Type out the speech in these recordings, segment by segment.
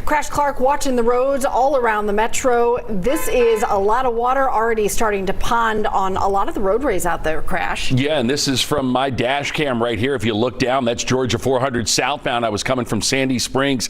Crash Clark watching the roads all around the metro. This is a lot of water already starting to pond on a lot of the roadways out there, Crash. Yeah, and this is from my dash cam right here. If you look down, that's Georgia 400 southbound. I was coming from Sandy Springs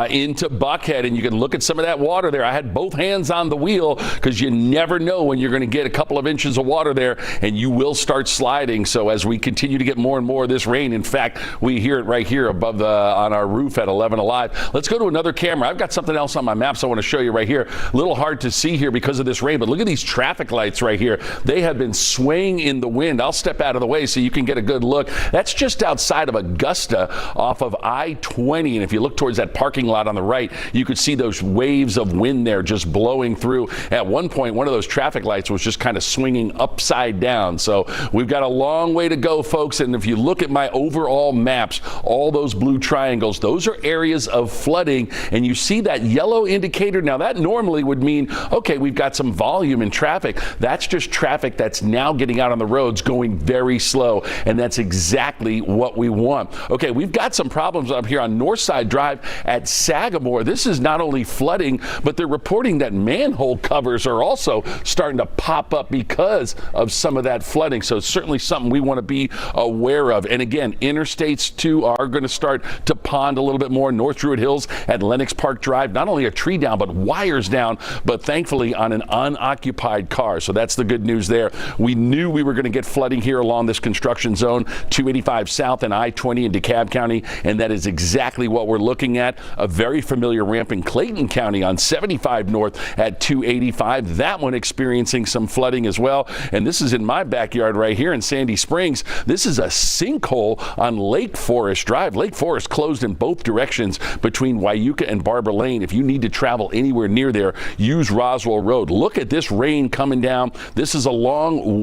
into Buckhead, and you can look at some of that water there. I had both hands on the wheel because you never know when you're going to get a couple of inches of water there, and you will start sliding. So as we continue to get more and more of this rain, in fact, we hear it right here above on our roof at 11 Alive. Let's go to another camera. I've got something else on my maps I want to show you right here. A little hard to see here because of this rain, but look at these traffic lights right here. They have been swaying in the wind. I'll step out of the way so you can get a good look. That's just outside of Augusta off of I-20, and if you look towards that parking lot on the right, you could see those waves of wind there just blowing through. At one point, one of those traffic lights was just kind of swinging upside down. So we've got a long way to go, folks, and if you look at my overall maps, all those blue triangles, those are areas of flooding, and you see that yellow indicator. Now that normally would mean, okay, we've got some volume in traffic. That's just traffic that's now getting out on the roads going very slow, and that's exactly what we want. Okay, we've got some problems up here on Northside Drive at Sagamore. This is not only flooding, but they're reporting that manhole covers are also starting to pop up because of some of that flooding. So it's certainly something we want to be aware of. And again, interstates too are going to start to pond a little bit more. North Druid Hills at Lenox Park Drive, not only a tree down, but wires down, but thankfully on an unoccupied car. So that's the good news there. We knew we were going to get flooding here along this construction zone, 285 South and I-20 in DeKalb County, and that is exactly what we're looking at. A very familiar ramp in Clayton County on 75 North at 285. That one experiencing some flooding as well. And this is in my backyard right here in Sandy Springs. This is a sinkhole on Lake Forest Drive. Lake Forest closed in both directions between Wyuka and Barber Lane. If you need to travel anywhere near there, use Roswell Road. Look at this rain coming down. This is along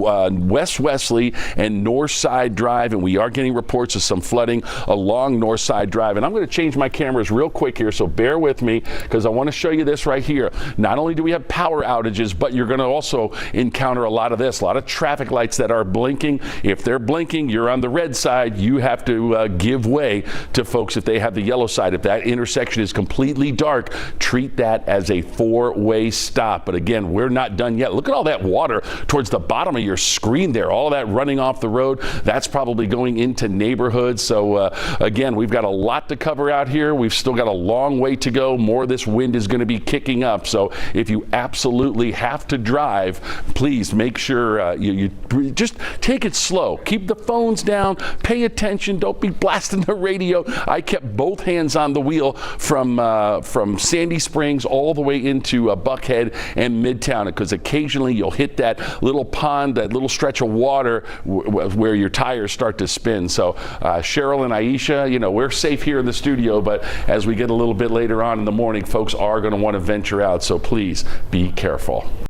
West Wesley and Northside Drive, and we are getting reports of some flooding along Northside Drive. And I'm going to change my cameras real quick here, so bear with me because I want to show you this right here. Not only do we have power outages, but you're going to also encounter a lot of this, a lot of traffic lights that are blinking. If they're blinking, you're on the red side. You have to give way to folks if they have the yellow side. If that intersection is completely dark, treat that as a four-way stop. But again, we're not done yet. Look at all that water towards the bottom of your screen there, all that running off the road. That's probably going into neighborhoods. So again, we've got a lot to cover out here. We've still got a long way to go. More of this wind is going to be kicking up. So if you absolutely have to drive, please make sure you just take it slow. Keep the phones down. Pay attention. Don't be blasting the radio. I kept both hands on the wheel from Sandy Springs all the way into Buckhead and Midtown, because occasionally you'll hit that little pond, that little stretch of water where your tires start to spin. So Cheryl and Aisha, you know, we're safe here in the studio, but as we get a little bit later on in the morning, folks are going to want to venture out. So please be careful.